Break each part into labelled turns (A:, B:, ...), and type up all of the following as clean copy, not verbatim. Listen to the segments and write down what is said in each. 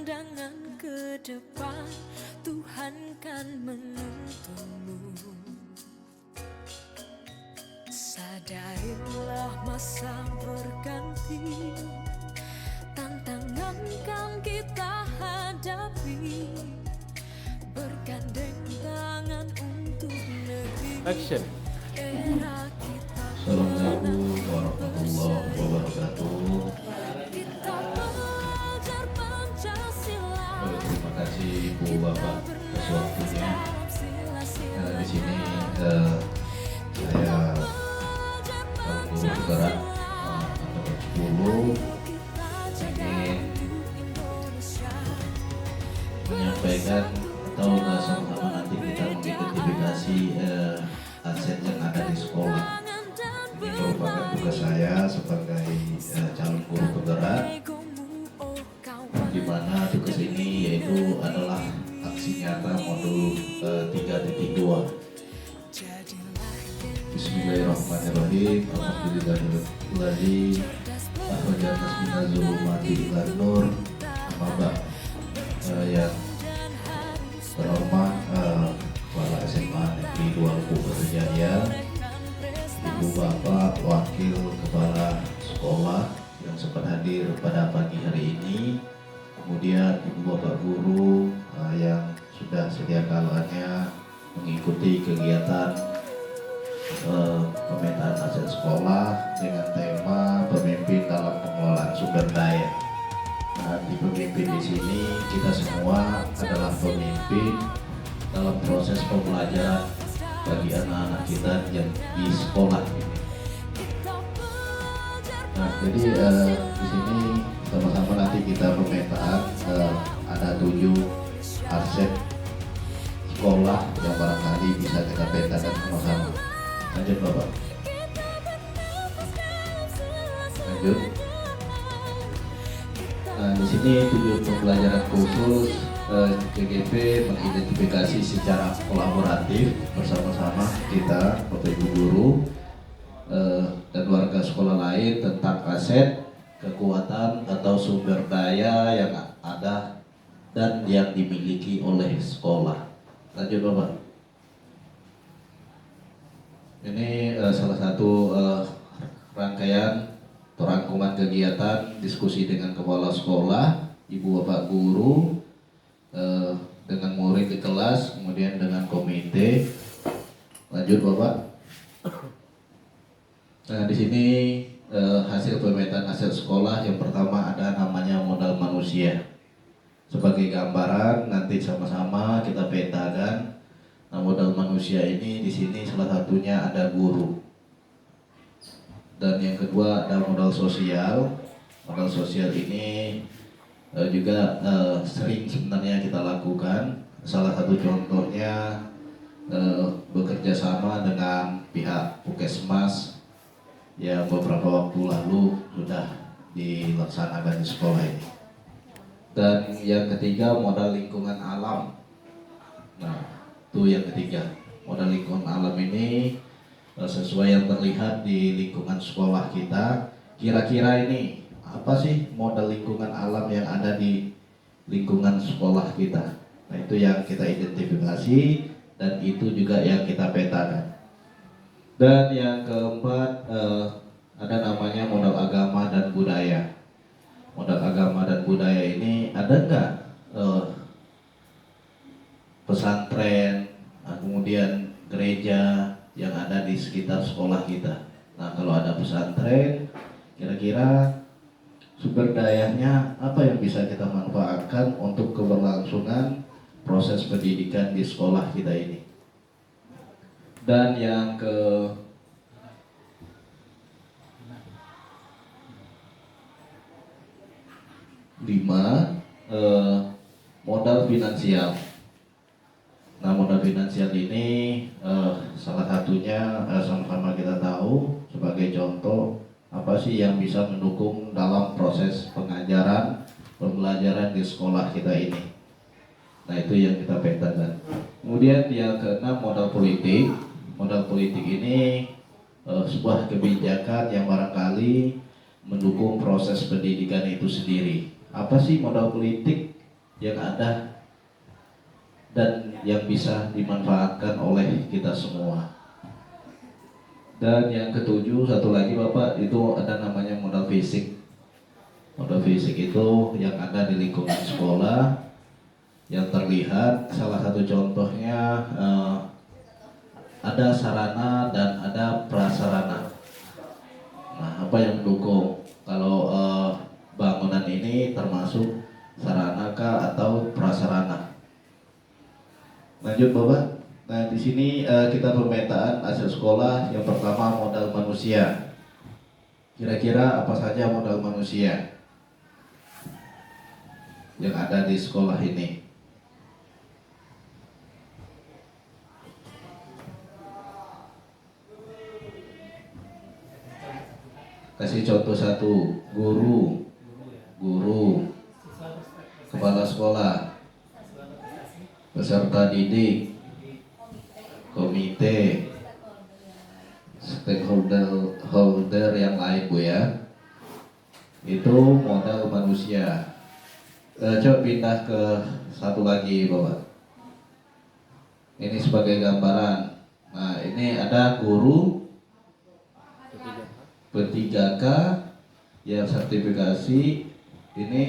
A: pandangan ke depan, Tuhan kan menuntunmu. Sadarilah masa berganti, tantangan kan kita hadapi, bergandeng tangan untuk negeri.
B: Action.
A: Era kita
C: Assalamualaikum warahmatullahi wabarakatuh.
A: kita belajar Pancasila.
C: Terima kasih Ibu Bapak atas waktunya. Di sini saya Guru Gerak angkatan 10 ingin menyampaikan atau sama-sama nanti kita mengidentifikasi aset yang ada di sekolah. Ini merupakan tugas saya sebagai calon guru penggerak, di mana tugas ini yaitu adalah aksi nyata modul 3.2. Bismillahirrahmanirrahim. Alhamdulillahirobbilalamin. Akhrajanas minaz zulumati ilan nur. Amma yang terhormat Kepala SMA Negeri 2 Berjaya, Ibu Bapak Wakil Kepala Sekolah yang sempat hadir pada pagi hari ini, kemudian Ibu Bapak Guru yang sudah sedia kalanya mengikuti kegiatan pemetaan aset sekolah dengan tema pemimpin dalam pengelolaan sumber daya. Nah, di pemimpin di sini kita semua adalah pemimpin dalam proses pembelajaran bagi anak-anak kita yang di sekolah ini. Nah, jadi di sini sama-sama nanti kita pemetaan ada 7 aset sekolah yang barangkali bisa kita petakan sama-sama. Lanjut Bapak. Lanjut. Nah, di sini 7 pembelajaran khusus CGP mengidentifikasi secara kolaboratif bersama-sama kita, Bapak Ibu Guru dan warga sekolah lain tentang aset, kekuatan atau sumber daya yang ada dan yang dimiliki oleh sekolah. Lanjut Bapak. Ini salah satu rangkaian atau rangkuman kegiatan diskusi dengan kepala sekolah, Ibu Bapak Guru, dengan murid di kelas, kemudian dengan komite. Lanjut Bapak. Nah, di sini hasil pemetaan aset sekolah yang pertama ada namanya modal manusia. Sebagai gambaran nanti sama-sama kita petakan. Nah, modal manusia ini di sini salah satunya ada guru. Dan yang kedua ada modal sosial. Modal sosial ini juga sering sebenarnya kita lakukan. Salah satu contohnya bekerja sama dengan pihak Puskesmas yang beberapa waktu lalu sudah dilaksanakan di sekolah ini. Dan yang ketiga modal lingkungan alam. Nah, itu yang ketiga. Modal lingkungan alam ini sesuai yang terlihat di lingkungan sekolah kita. Kira-kira ini apa sih modal lingkungan alam yang ada di lingkungan sekolah kita? Nah, itu yang kita identifikasi dan itu juga yang kita petakan. Dan yang keempat ada namanya modal agama dan budaya. Modal agama dan budaya ini ada nggak pesantren, kemudian gereja yang ada di sekitar sekolah kita? Nah, kalau ada pesantren, kira-kira sumber dayanya apa yang bisa kita manfaatkan untuk keberlangsungan proses pendidikan di sekolah kita ini? Dan yang ke lima, modal finansial. Nah, modal finansial ini salah satunya sama-sama kita tahu sebagai contoh apa sih yang bisa mendukung dalam proses pengajaran, pembelajaran di sekolah kita ini. Nah, itu yang kita petakan. Kemudian yang keenam modal politik. Modal politik ini sebuah kebijakan yang barangkali mendukung proses pendidikan itu sendiri. Apa sih modal politik? yang ada dan yang bisa dimanfaatkan oleh kita semua. Dan yang ketujuh, satu lagi Bapak, itu ada namanya modal fisik. Modal fisik itu yang ada di lingkungan sekolah, yang terlihat salah satu contohnya ada sarana dan ada prasarana. Nah, apa yang mendukung? Kalau bangunan ini termasuk sarana kah atau prasarana? Lanjut Bapak. Nah, di sini kita pemetaan aset sekolah. Yang pertama modal manusia. Kira-kira apa saja modal manusia yang ada di sekolah ini? Kasih contoh satu, guru, kepala sekolah, peserta didik, komite, stakeholder yang lain Bu ya. Itu modal manusia. Coba pindah ke satu lagi Bapak. Ini sebagai gambaran. Nah, ini ada guru P3K yang sertifikasi, ini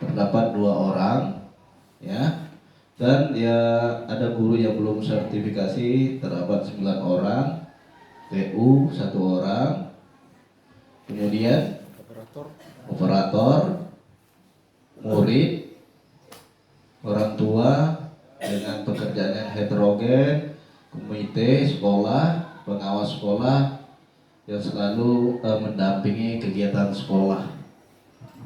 C: terdapat 2 orang ya. Dan ya ada guru yang belum sertifikasi terdapat 9 orang, TU 1 orang, kemudian operator, murid, orang tua dengan pekerjaan yang heterogen, komite sekolah, pengawas sekolah yang selalu mendampingi kegiatan sekolah.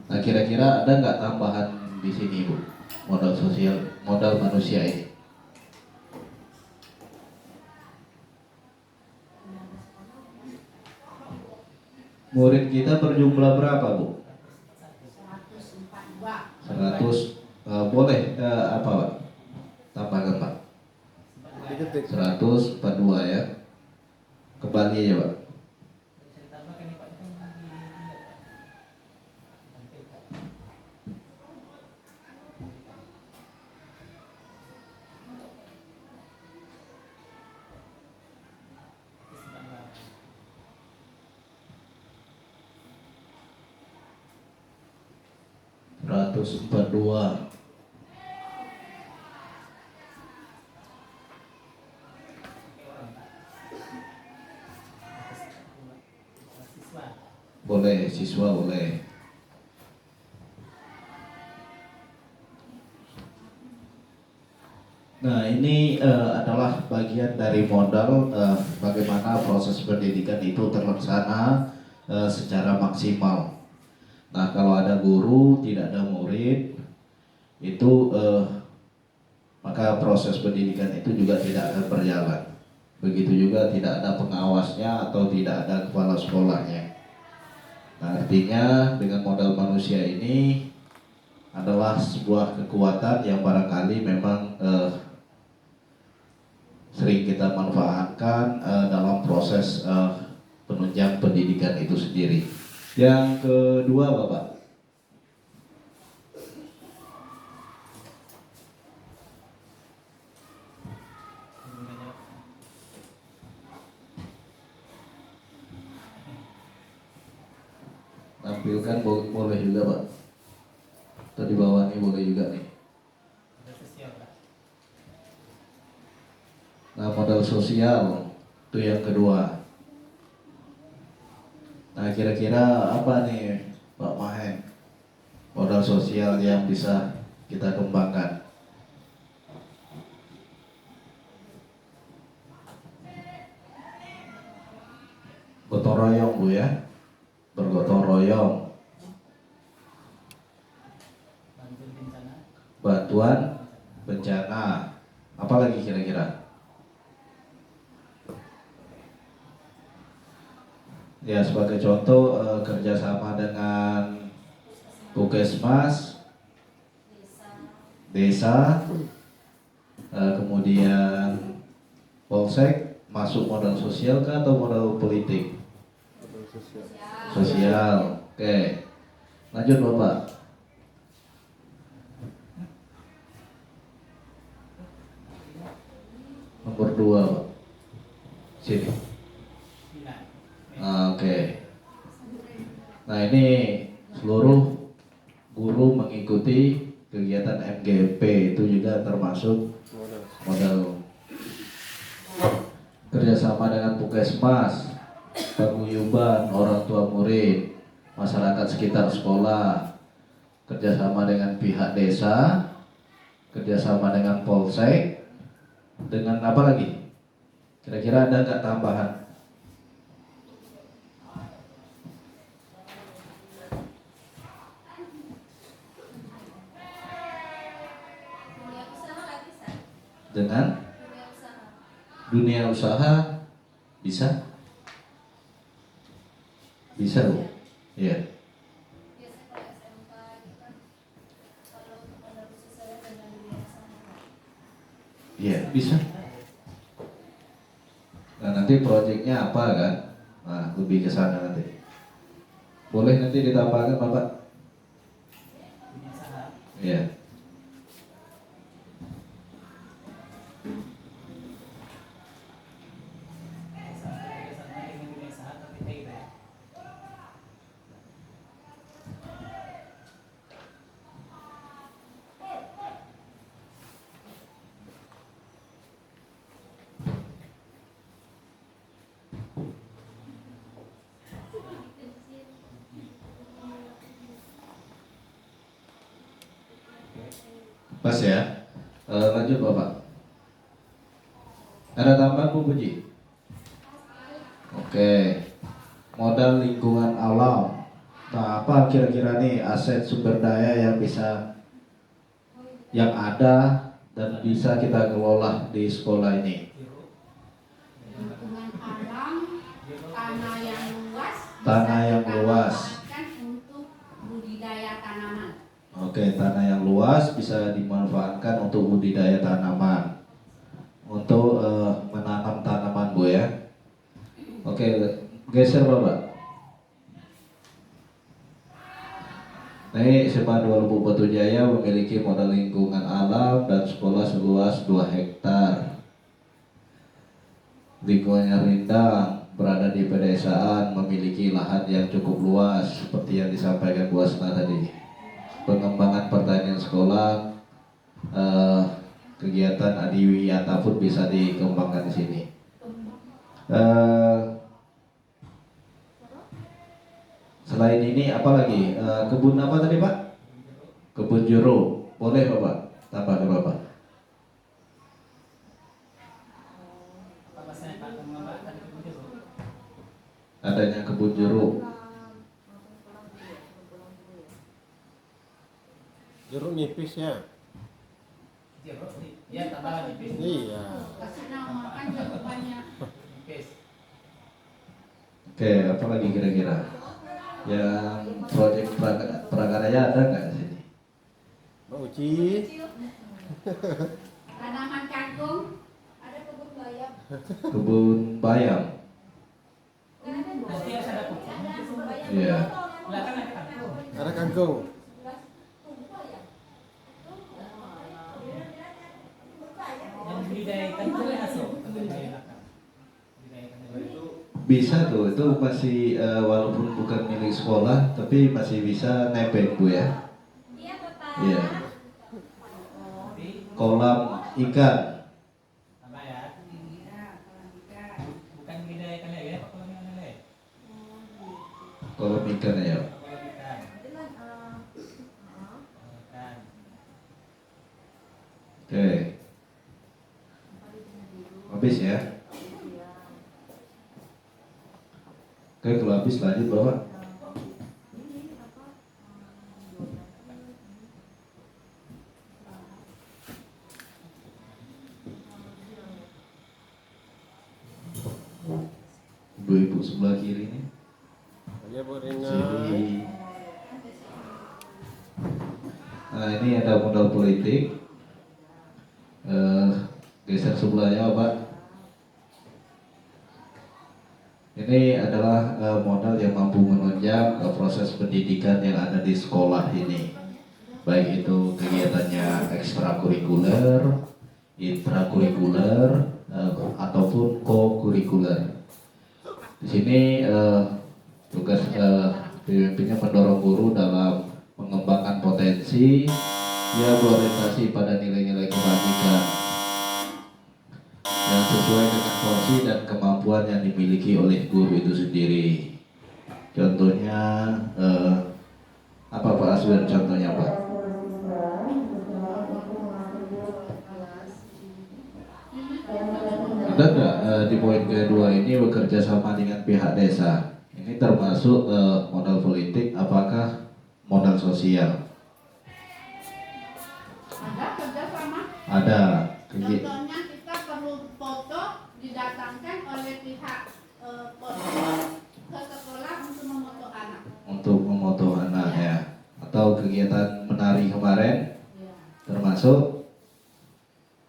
C: Nah, kira-kira ada nggak tambahan di sini Bu? Modal sosial, modal manusia ini. Murid kita berjumlah berapa Bu? 100. Boleh apa Pak? Tambahkan Pak. 142 ya. Kembali aja Pak. Ratus 42. Boleh, siswa boleh. Nah, ini adalah bagian dari modal bagaimana proses pendidikan itu terlaksana secara maksimal. Nah, kalau ada guru, tidak ada murid, itu maka proses pendidikan itu juga tidak akan berjalan. Begitu juga tidak ada pengawasnya atau tidak ada kepala sekolahnya. Nah, artinya dengan modal manusia ini adalah sebuah kekuatan yang barangkali memang sering kita manfaatkan dalam proses penunjang pendidikan itu sendiri. Yang kedua Bapak, tampilkan boleh juga Pak, atau di bawah ini boleh juga nih. Nah, modal sosial itu yang kedua. Nah, kira-kira apa nih Pak Mahen, modal sosial yang bisa kita kembangkan? Gotong royong Bu ya, bergotong royong, bantuan bencana, apa lagi kira-kira? Ya, sebagai contoh kerjasama dengan Puskesmas, desa, kemudian Polsek, masuk modal sosial kah atau modal politik? Sosial. Oke. Lanjut Bapak. berdua, Pak. Sini. Oke. Nah, ini seluruh guru mengikuti kegiatan MGP, itu juga termasuk modal kerjasama dengan Puskesmas, paguyuban, orang tua murid, masyarakat sekitar sekolah, kerjasama dengan pihak desa, kerjasama dengan Polsek, dengan apa lagi? Kira-kira ada nggak tambahan? Dengan dunia usaha bisa? Bisa, Bu? Iya. Iya, bisa. Nah, nanti proyeknya apa kan? Nah, lebih ke sana nanti. Boleh nanti ditambahkan, Bapak? Iya. Pas ya. Lanjut Bapak. Ada tambahan Bu Puji? Oke. Modal lingkungan alam. Nah, apa kira-kira nih aset sumber daya yang ada dan bisa kita kelola di sekolah ini?
B: Lingkungan alam, tanah yang luas,
C: Tanah yang
B: bisa kita
C: luas.
B: manfaatkan untuk budidaya tanaman.
C: Oke, tanah yang luas bisa dimanfaatkan untuk budidaya tanaman, untuk menanam tanaman Bu ya. Oke, geser Bapak. Nah, SMA 2 Lubuk Batu Jaya memiliki modal lingkungan alam dan sekolah seluas 2 hektar. Lingkungannya rindang, berada di pedesaan, memiliki lahan yang cukup luas seperti yang disampaikan Bu Asna tadi. Pengembangan pertanian sekolah, kegiatan adiwiyata pun bisa dikembangkan di sini. Selain ini apa lagi? Kebun apa tadi Pak? Kebun jeruk. Boleh Bapak? Tambah ke Bapak. Adanya kebun jeruk.
D: Jeruk nipis ya?
E: Ya, tambah nipis.
D: Iya.
B: Kasih nama kan jawabannya.
E: Nipis.
C: Oke, apa lagi kira-kira? Yang proyek prakarya ada nggak di sini?
D: Mbak Uci.
B: Tanaman kangkung, ada kebun bayam.
C: Kebun bayam.
E: Nanti harus ada kucing.
C: Iya.
E: Belakang ada kangkung.
D: Ada kangkung.
E: Yang budidaya ikan itu boleh masuk. Budidaya ikan itu
C: Bisa tuh, itu masih walaupun bukan milik sekolah, tapi masih bisa nebeng Bu ya. Iya. Kolam ikan.
E: sama ya. Bukan budidaya ikan ya, Pak. Kalau ikan ya.
C: Kolam ikan ya.
E: Kalau ikan. Ikan.
C: Oke. Habis ya. Oke, kalau habis lanjut Bapak. Ibu-ibu sebelah kiri nih.
D: Ayo Bu Rina.
C: Sini. Nah, ini ada modal politik. Geser sebelahnya Pak. Ini adalah modal yang mampu menunjang proses pendidikan yang ada di sekolah ini. Baik itu kegiatannya ekstrakurikuler, intrakurikuler, ataupun co-kurikuler. Di sini tugas PWP-nya mendorong guru dalam mengembangkan potensi yang berorientasi pada nilai-nilai kebajikan yang sesuai dengan porsi dan kemampuan yang dimiliki oleh guru itu sendiri. Contohnya apa Pak Aswin? Contohnya Pak? Ada nggak di poin kedua ini bekerja sama dengan pihak desa? Ini termasuk modal politik, apakah modal sosial?
B: Ada kerjasama.
C: Ada.
B: Contohnya kita perlu foto didatangkan oleh pihak ke sekolah untuk memoto anak.
C: Untuk memoto anak ya. Atau kegiatan menari kemarin
B: Ya.
C: termasuk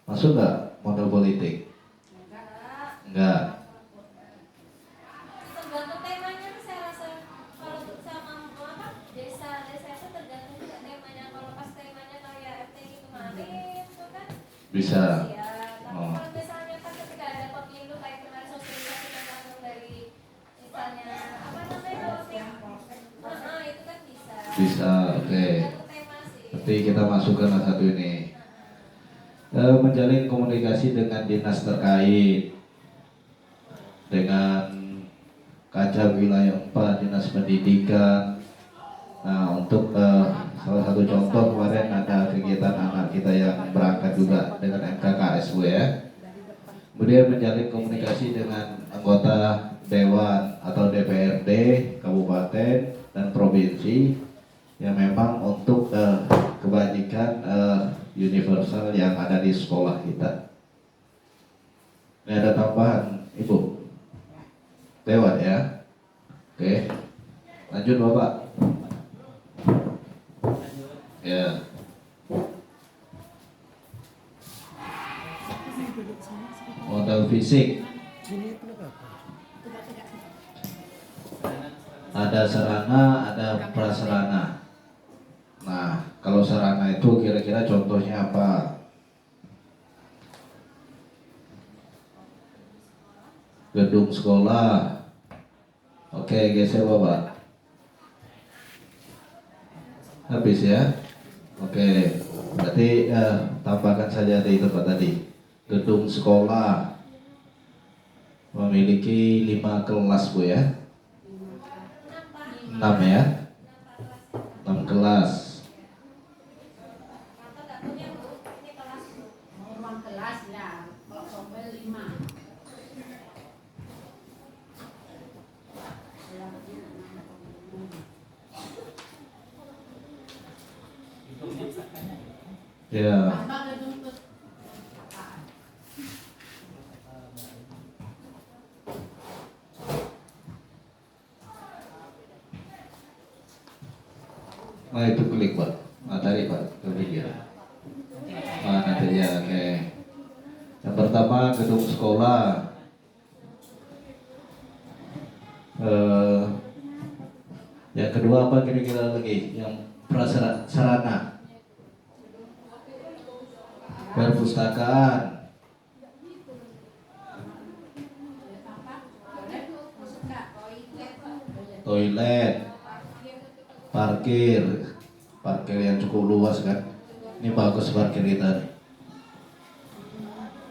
C: masuk nggak modal politik? Enggak.
F: Tergantung temanya tuh saya rasa kalau untuk sama apa desa itu tergantung juga temanya. Kalau pas temanya kayak FTI kemarin itu kan
C: Bisa.
F: ya, tapi
C: Oh.
F: kalau misalnya kan ketika ada pemilu kayak kemarin sosialisasi tergantung dari misalnya apa namanya kalau itu kan bisa.
C: Bisa, oke.
F: Tergantung tema sih.
C: Berarti kita masukkan satu ini. Menjalin komunikasi dengan dinas terkait, dengan kaca wilayah 4 dinas pendidikan. Nah, untuk salah satu contoh kemarin ada kegiatan anak kita yang berangkat juga dengan MKKSW ya. Kemudian menjalin komunikasi dengan anggota dewan atau DPRD kabupaten dan provinsi yang memang untuk kebajikan universal yang ada di sekolah kita. Ini ada tambahan, Ibu? Lewat ya. Oke. Lanjut Bapak. Ya. Modal fisik. Ada sarana, ada prasarana. Nah, kalau sarana itu kira-kira contohnya apa? Gedung sekolah. Oke, geser Bapak. Habis ya. Oke, berarti tambahkan saja di tempat tadi. Gedung sekolah memiliki 5 kelas Bu ya. 6 ya. 6 kelas.
F: Atau nggak punya Bu, ini kelas Bu.
B: Ruang kelas ya. Kalau sampai 5.
E: Hidungnya sakanya.
C: Ya.
B: Tambah gedung ke
C: Nah itu klik Pak. Nah tadi Pak, klik ya. Nah nanti ya, oke. Yang pertama gedung sekolah. Yang kedua apa kira-kira lagi? Yang prasarana. Perpustakaan. Toilet. Parkir yang cukup luas kan. Ini bagus parkir kita nih.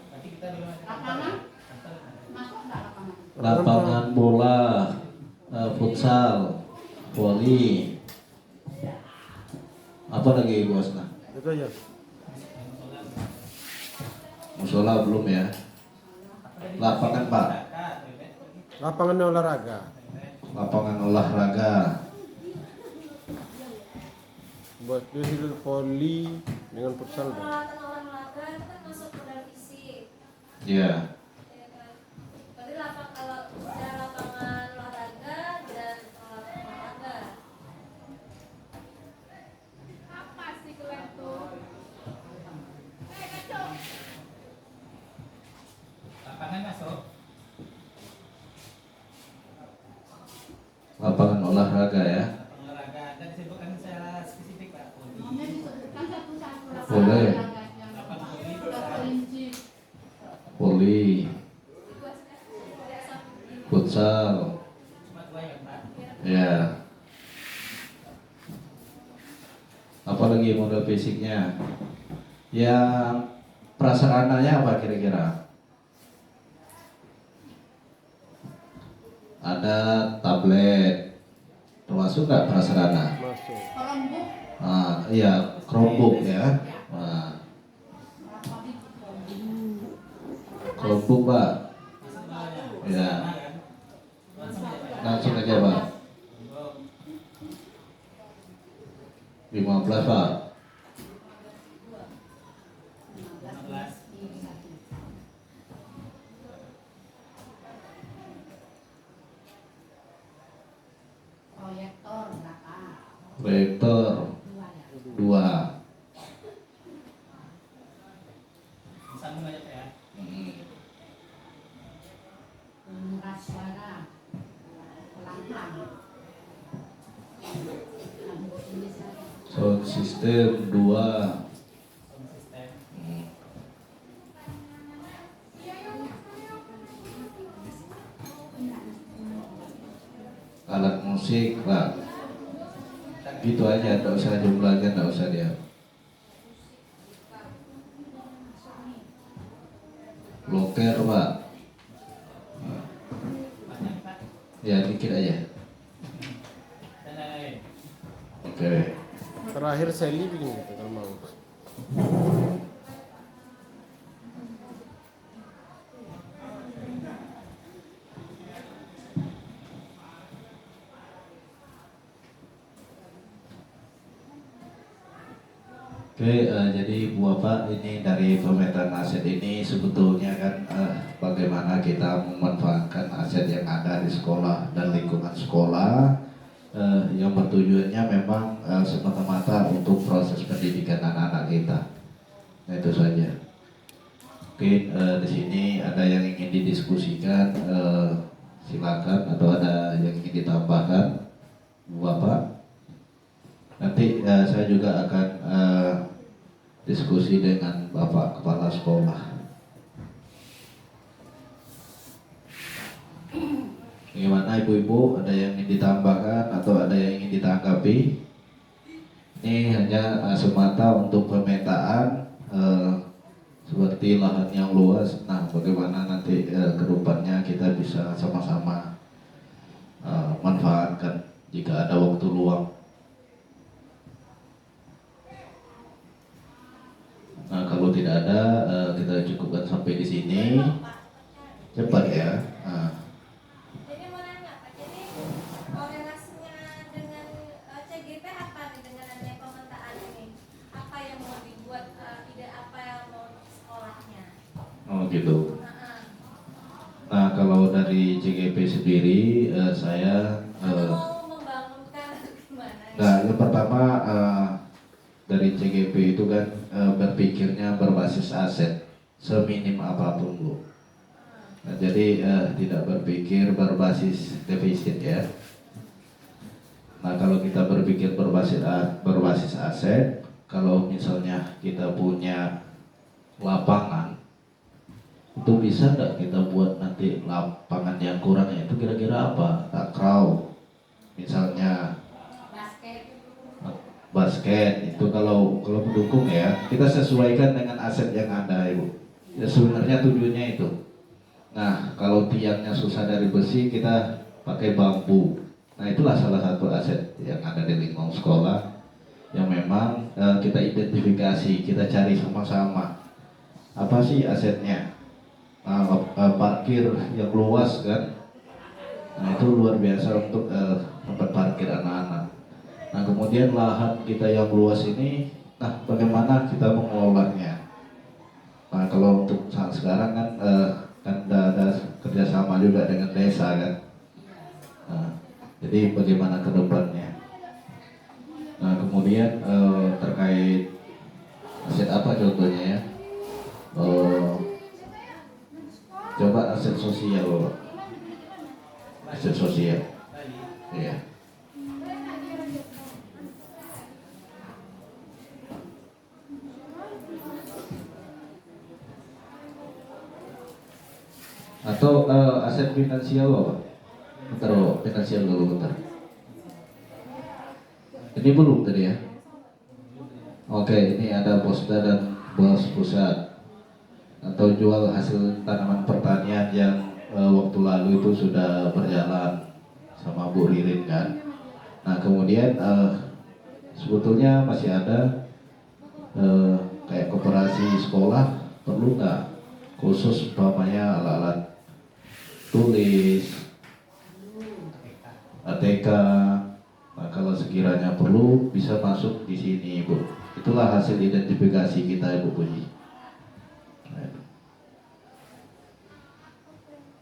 E: Berarti kita
B: lapangan. Masuk nggak lapangan?
C: Lapangan bola, futsal, voli. Apa lagi Bu Asna?
D: Itu aja.
C: Musola belum ya. Lapangan Pak.
D: Lapangan olahraga.
C: Lapangan olahraga.
D: Buat itu voli dengan futsal.
F: Peralatan olahraga itu kan masuk modal fisik.
C: Ya.
F: Ya kan? Berarti kalau ada lapangan olahraga dan peralatan olahraga.
B: Apa sih kalian tuh?
E: lapangan masuk.
C: Lapangan olahraga ya.
E: Olahraga dan disebutkan secara spesifik Pak.
B: Ngomongnya disebutkan satu-satu.
C: Boleh.
B: Yang terperinci.
C: Voli. lagi modal fisiknya. Yang prasarananya apa kira-kira? Ada tablet, termasuk nggak prasarana?
D: Masuk.
B: Chromebook
C: Iya, Chromebook ya. Nah,
B: berapa biji Chromebook?
C: Chromebook Pak. Ya, langsung aja Pak. 15 Pak.
E: 15.
B: Proyektor berapa?
C: Proyektor 2.
E: Sambung aja Pak ya.
B: Pengeras suara pelan-pelan. Ini saya
C: Sound system 2.
E: Sound system.
C: Alat musik Pak. Gitu aja, nggak usah jumlahnya, nggak usah dia. Loker Pak.
E: Banyak Pak.
C: Ya dikit aja.
E: Dan lain-lain.
C: Oke.
D: Terakhir Sally bikin gitu kalau mau.
C: Oke, jadi Bu Bapak, ini dari pemetaan aset ini sebetulnya kan bagaimana kita memanfaatkan aset yang ada di sekolah dan lingkungan sekolah yang bertujuannya memang semata-mata untuk proses pendidikan anak-anak kita. Nah, itu saja. Mungkin di sini ada yang ingin didiskusikan, silakan, atau ada yang ingin ditambahkan, Bu Bapak. Nanti saya juga akan diskusi dengan Bapak Kepala Sekolah. Bagaimana Ibu-Ibu, ada yang ingin ditambahkan atau ada yang ingin ditanggapi? Ini hanya semata untuk pemetaan seperti lahan yang luas. Nah, bagaimana nanti kedepannya kita bisa sama-sama manfaatkan jika ada waktu luang. Nah, kalau tidak ada, kita cukupkan sampai di sini. Cepat ya. Nah,
F: Jadi mau nanya Pak, jadi korelasinya dengan CGP apa nih dengan adanya pemetaan ini? Apa yang mau dibuat, ide apa yang mau untuk sekolahnya?
C: oh gitu.
F: Nah,
C: Nah, kalau dari CGP sendiri, saya
F: mau membangunkan gimana?
C: nah, yang pertama dari CGP itu kan berpikirnya berbasis aset seminim apapun Bu. Nah, jadi tidak berpikir berbasis defisit ya. Nah, kalau kita berpikir berbasis aset, kalau misalnya kita punya lapangan, itu bisa nggak kita buat nanti lapangan yang kurangnya itu kira-kira apa? Takraw, misalnya basket itu kalau mendukung ya, kita sesuaikan dengan aset yang ada Ibu. Ya sebenarnya tujuannya itu. Nah, kalau tiangnya susah dari besi, kita pakai bambu. Nah, itulah salah satu aset yang ada di lingkungan sekolah yang memang kita identifikasi, kita cari sama-sama. Apa sih asetnya? Parkir yang luas kan? Nah, itu luar biasa untuk tempat parkir anak-anak. Nah, kemudian lahan kita yang luas ini, nah bagaimana kita mengolahnya? Nah, kalau untuk saat sekarang kan ada kerjasama juga dengan desa kan. Nah, jadi bagaimana ke depannya? Nah, kemudian terkait aset apa contohnya ya? Coba aset sosial, Bapak. Aset sosial. Iya. Atau aset finansial Bapak? Bentar Bapak, finansial dulu bentar. Ini belum tadi ya? Oke, ini ada Posda dan Bos Pusat atau jual hasil tanaman pertanian yang waktu lalu itu sudah berjalan sama Bu Ririn kan. Nah kemudian sebetulnya masih ada kayak koperasi sekolah, perlu nggak khusus umpamanya alat-alat tulis, ATK. Nah, kalau sekiranya perlu bisa masuk di sini, Bu. Itulah hasil identifikasi kita, Ibu Puji.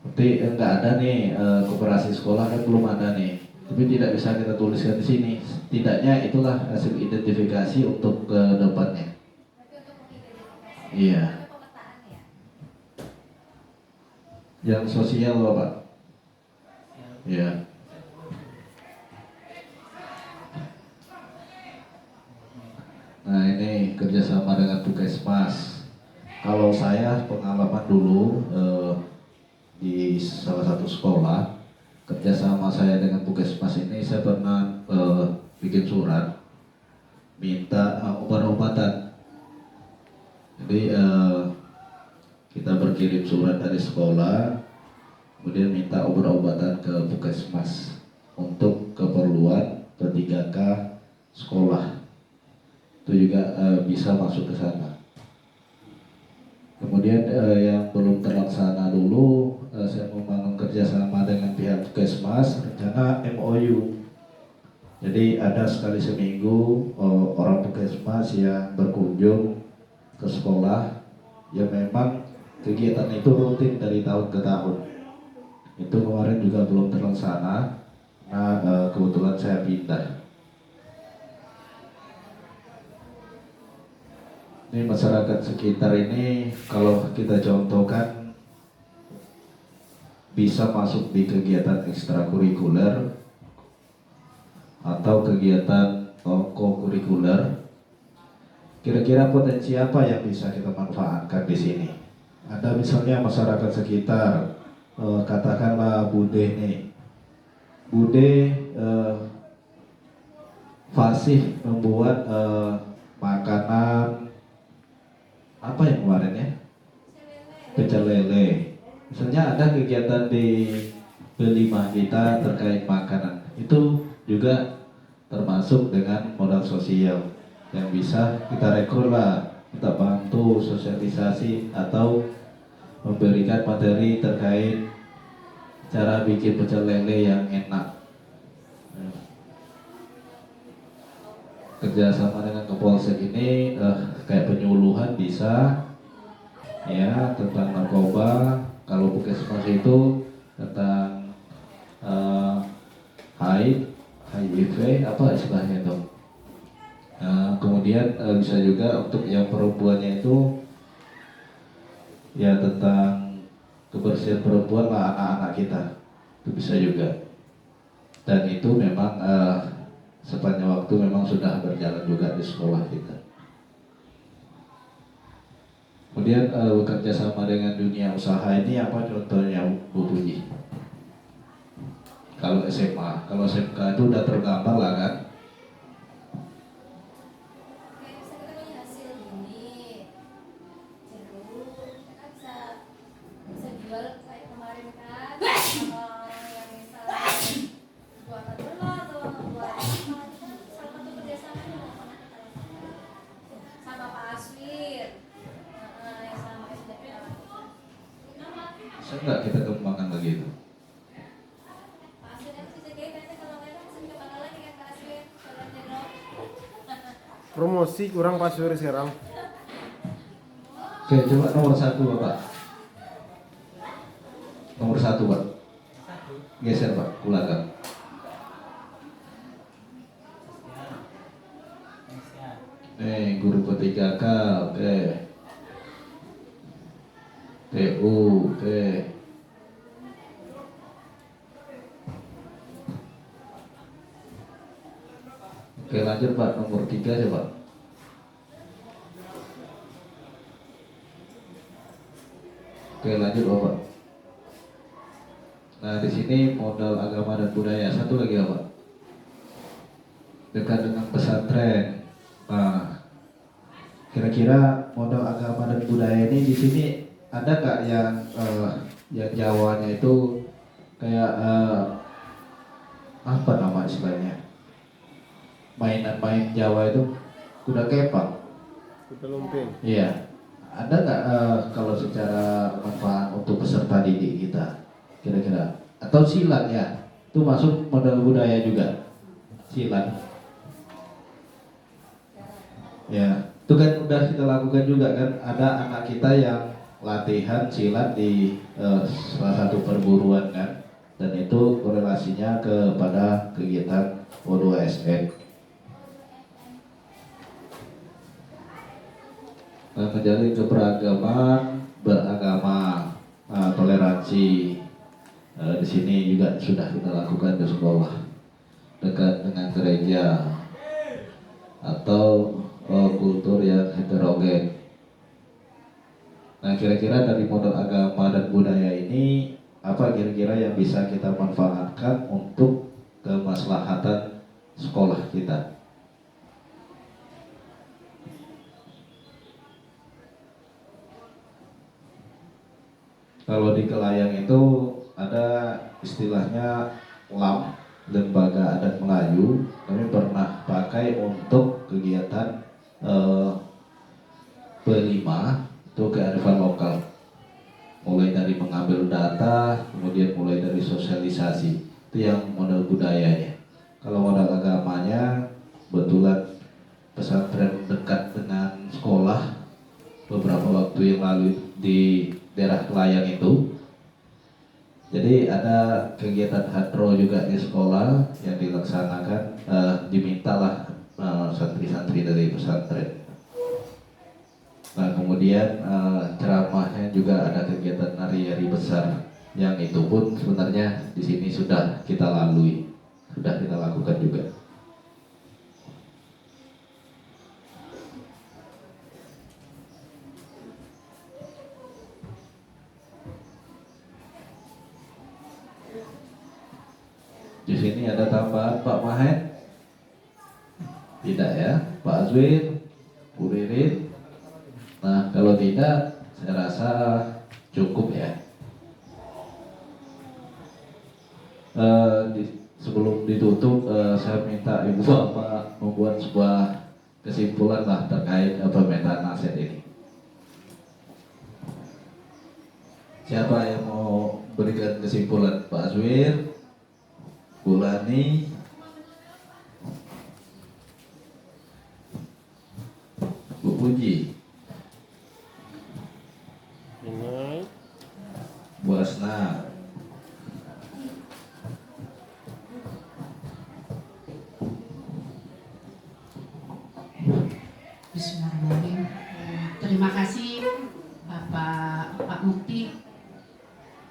C: Berarti enggak ada nih koperasi sekolah kan belum ada nih. Tapi tidak bisa kita tuliskan di sini. Setidaknya itulah hasil identifikasi untuk ke depannya.
F: Berarti untuk mengidentifikasi.
C: Iya.
F: Ada pemetaan ya.
C: Yang sosial, Bapak. Iya. Nah ini kerjasama dengan Puskesmas. Kalau saya pengalaman dulu di salah satu sekolah, kerjasama saya dengan Puskesmas ini saya pernah bikin surat minta obat-obatan. Jadi kita berkirim surat dari sekolah, kemudian minta obat-obatan ke Puskesmas untuk keperluan P3K sekolah. Itu juga bisa masuk ke sana. Kemudian yang belum terlaksana dulu, saya membangun kerjasama dengan pihak Puskesmas, rencana MOU. Jadi ada sekali seminggu orang Puskesmas yang berkunjung ke sekolah, yang memang kegiatan itu rutin dari tahun ke tahun. Itu kemarin juga belum terlaksana, nah kebetulan saya pindah. Ini masyarakat sekitar ini kalau kita contohkan bisa masuk di kegiatan ekstrakurikuler atau kegiatan kokurikuler. Kira-kira potensi apa yang bisa kita manfaatkan di sini? Ada misalnya masyarakat sekitar, katakanlah Bude nih. Bude fasih membuat makanan apa yang kemarin ya? Pecel lele. Misalnya ada kegiatan di B5 kita terkait makanan. Itu juga termasuk dengan modal sosial yang bisa kita rekrut lah, kita bantu sosialisasi atau memberikan materi terkait cara bikin pecel lele yang enak. Kerjasama dengan Kapolsek ini kayak penyuluhan bisa ya tentang narkoba. Kalau Puskesmas itu tentang HIV apa istilahnya itu. Kemudian bisa juga untuk yang perempuannya itu ya tentang kebersihan perempuan lah, anak-anak kita itu bisa juga. Dan itu memang sepanjang waktu memang sudah berjalan juga di sekolah kita. Kemudian bekerja sama dengan dunia usaha ini apa contohnya Bu Puji? Kalau SMA, kalau SMK itu udah tergambar lah kan?
F: Kayak bisa kita punya hasil gini, jeruk, kita kan bisa jual kayak kemarin kan, sama orang yang misalnya buat telur atau buat apa, itu kan salah satu kerjasama yang pernah kita lakukan sama Pak Aswir, yang selama SD kita lakukan.
C: Bisa nggak kita kembangkan lagi itu?
F: Pak Aswir kan bisa jadi nanti kalau nggak ada bisa coba lagi kan Pak Aswir, kalau jeruk.
D: Promosi kurang password sekarang.
C: Oke, coba nomor 1 Bapak. Nomor 1 Pak. Geser Pak, ke belakang. Nih, guru P3K, oke. TU, oke. Oke, lanjut Pak, nomor 3 coba. Oke, lanjut Bapak. Nah, di sini modal agama dan budaya. Satu lagi Bapak. Dekat dengan pesantren. Nah, kira-kira modal agama dan budaya ini di sini ada nggak yang Jawanya itu kayak apa nama istilahnya, mainan Jawa itu kuda kepang?
D: Kita lumping.
C: Iya, ada nggak kalau secara manfaat untuk peserta didik kita kira-kira? Atau silat ya, itu masuk modal budaya juga, silat. Ya, itu kan udah kita lakukan juga kan, ada anak kita yang latihan silat di salah satu perguruan kan, dan itu korelasinya kepada kegiatan O2SN. Menjalin keberagaman, beragama, toleransi. Di sini juga sudah kita lakukan di sekolah, dekat dengan gereja atau kultur yang heterogen. Nah, kira-kira dari modal agama dan budaya ini apa kira-kira yang bisa kita manfaatkan untuk kemaslahatan sekolah kita? Kalau di Kelayang itu ada istilahnya LAM, Lembaga Adat Melayu. Kami pernah pakai untuk kegiatan P5 itu kearifan lokal. Mulai dari mengambil data, kemudian mulai dari sosialisasi. Itu yang modal budayanya. Kalau modal agamanya, kebetulan pesantren dekat dengan sekolah beberapa waktu yang lalu di daerah Kelayang itu. Jadi ada kegiatan hadro juga di sekolah yang dilaksanakan, dimintalah santri-santri dari pesantren. Nah, kemudian ceramahnya juga ada kegiatan nari-nari besar, yang itu pun sebenarnya di sini sudah kita lalui, sudah kita lakukan juga. Di sini ada tambahan Pak Mahen? Tidak ya, Pak Azwin, Bu Ririn. Nah, kalau tidak, saya rasa cukup ya. Sebelum ditutup, saya minta Ibu Bapak membuat sebuah kesimpulan lah terkait pemetaan aset ini. Siapa yang mau berikan kesimpulan? Pak Azwin, Bu Lani, Bu Puji,
D: Ini
C: Bu Asna.
B: Bismillahirrahmanirrahim. Terima kasih Pak Mukti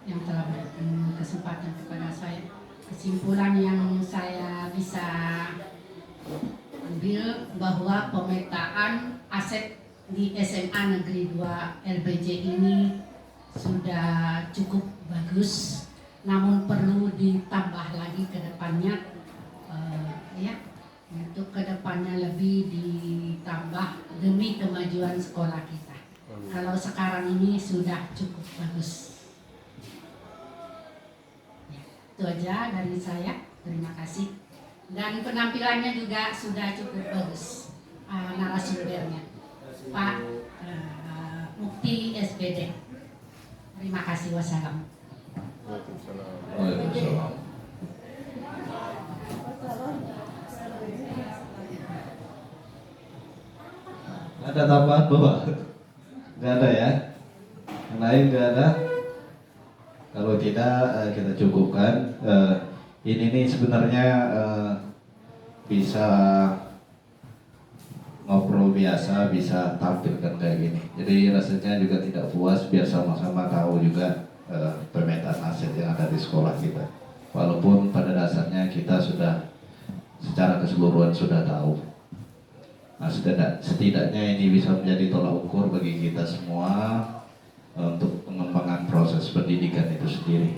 B: yang telah berikan kesempatan kepada saya. Kesimpulan yang saya bisa ambil bahwa pemetaan aset di SMA Negeri 2 LBJ ini sudah cukup bagus, namun perlu ditambah lagi ke depannya, ya, untuk ke depannya lebih ditambah demi kemajuan sekolah kita. Kalau sekarang ini sudah cukup bagus. Itu aja dari saya, terima kasih. Dan penampilannya juga sudah cukup bagus, narasumbernya Pak Mukti SPD. Terima kasih, wassalam.
C: Waalaikumsalam. Ada tambahan Bapak? Nggak ada ya? Yang lain nggak ada? Kalau tidak, kita cukupkan. Ini nih sebenarnya bisa ngobrol biasa, bisa tampilkan kayak gini. Jadi rasanya juga tidak puas, biar sama-sama tahu juga pemetaan aset yang ada di sekolah kita. Walaupun pada dasarnya kita sudah secara keseluruhan sudah tahu. Nah, setidaknya ini bisa menjadi tolak ukur bagi kita semua untuk pengembangan proses pendidikan itu sendiri.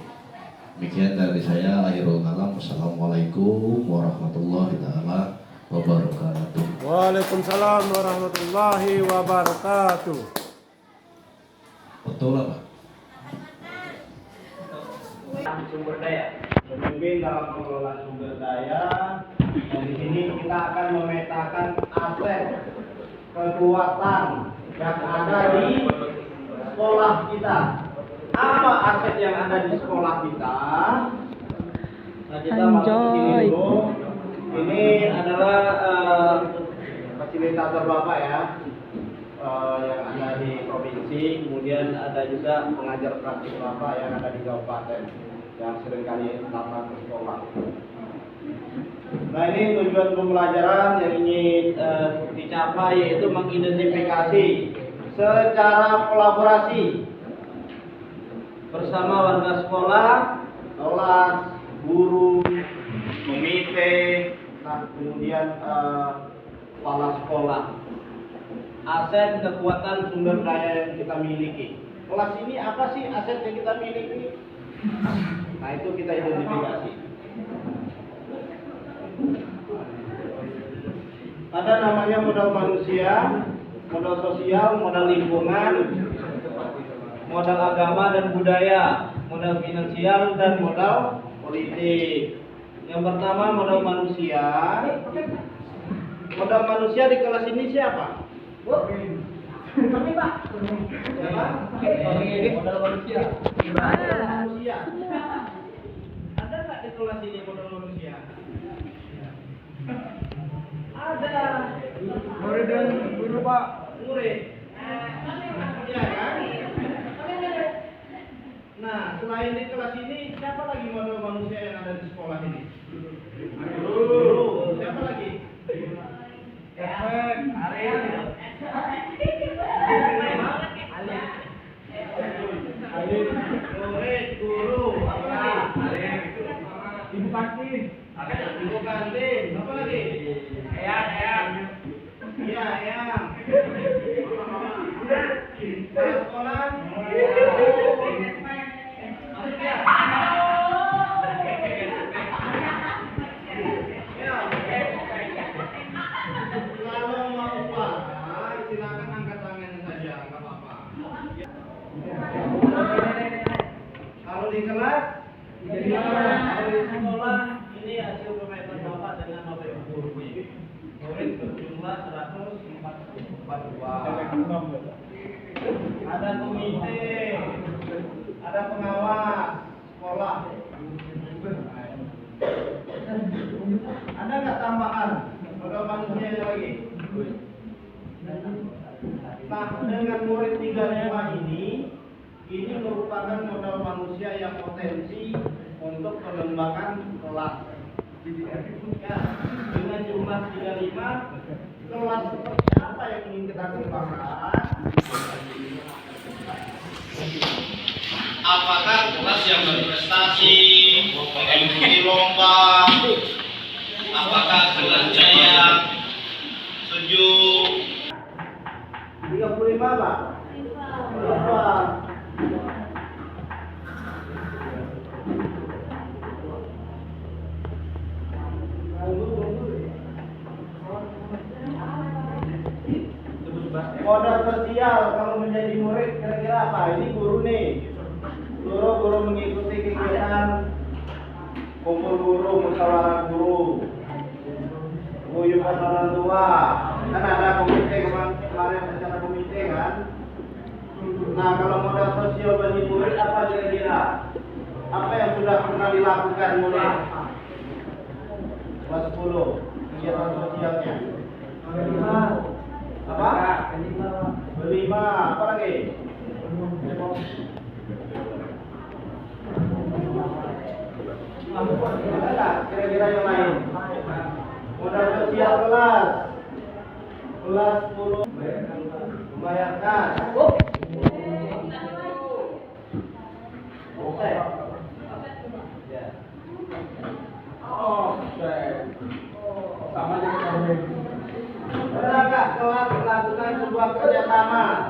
C: Demikian dari saya, akhirul kalam. Wassalamualaikum warahmatullahi taala wabarakatuh.
D: Waalaikumsalam warahmatullahi wabarakatuh.
C: Betul apa?
G: Sumber daya. Pemimpin dalam pengelolaan sumber daya. Dan di sini kita akan memetakan aset kekuatan yang ada di sekolah kita. Apa aset yang ada di sekolah kita? Nah, kita masuk ke sini dulu. Ini adalah fasilitator Bapak ya. Yang ada di provinsi, kemudian ada juga pengajar praktik Bapak yang ada di kabupaten yang seringkali datang ke sekolah. Nah, ini tujuan pembelajaran yang ingin dicapai yaitu mengidentifikasi secara kolaborasi bersama warga sekolah, kelas, guru, komite, kemudian kepala sekolah. Aset kekuatan sumber daya yang kita miliki. Kelas ini apa sih aset yang kita miliki? Nah, itu kita identifikasi. Ada namanya modal manusia, modal sosial, modal lingkungan, modal agama dan budaya, modal finansial dan modal politik. Yang pertama modal manusia. Modal manusia di kelas ini siapa? Kami Pak. Siapa? Modal manusia. Modal manusia. Ada nggak di kelas ini modal manusia? Ada. Murid dan guru Pak. Murid. Iya kan? Nah, selain di kelas ini, siapa lagi modal manusia yang ada di sekolah ini? Guru. Siapa lagi? Murid, guru, apa lagi? Ibu kantin. Ibu kantin, apa lagi? Ayam. Iya, ayam. Sekolah. Kalau mau suara, silakan angkat tangannya saja, nggak apa-apa. Kalau di kelas, kalau di sekolah, ini hasil pemetaan Bapak dengan Bapak Ibu guru. Murid berjumlah 142. Ada komite, ada pengawas sekolah. Ada nggak tambahan modal manusianya lagi? Nah, dengan murid 35 ini merupakan modal manusia yang potensi untuk pengembangan kelas. Ya, dengan jumlah 35, kelas seperti apa yang ingin kita kembangkan? Apakah kelas yang berprestasi, mengikuti lomba, apakah kelas jaya, sejuk? 35 Pak? 35. Modal sosial kalau menjadi murid kira-kira apa? Ini guru nih. Guru mengikuti kegiatan kumpul guru, musyawarah guru, guyuban orang tua. Kan ada komite kemarin acara komite kan. Nah, kalau modal sosial bagi murid apa kira-kira? Apa yang sudah pernah dilakukan murid? Kelas 10 kegiatan sosialnya. Apa? Berlima. Apa lagi? Ada nggak kira-kira yang lain? Modal sosial kelas 10 membayarkan. Oke. Ya. Oke. Sama dengan pernah nggak kelas melakukan sebuah kerjasama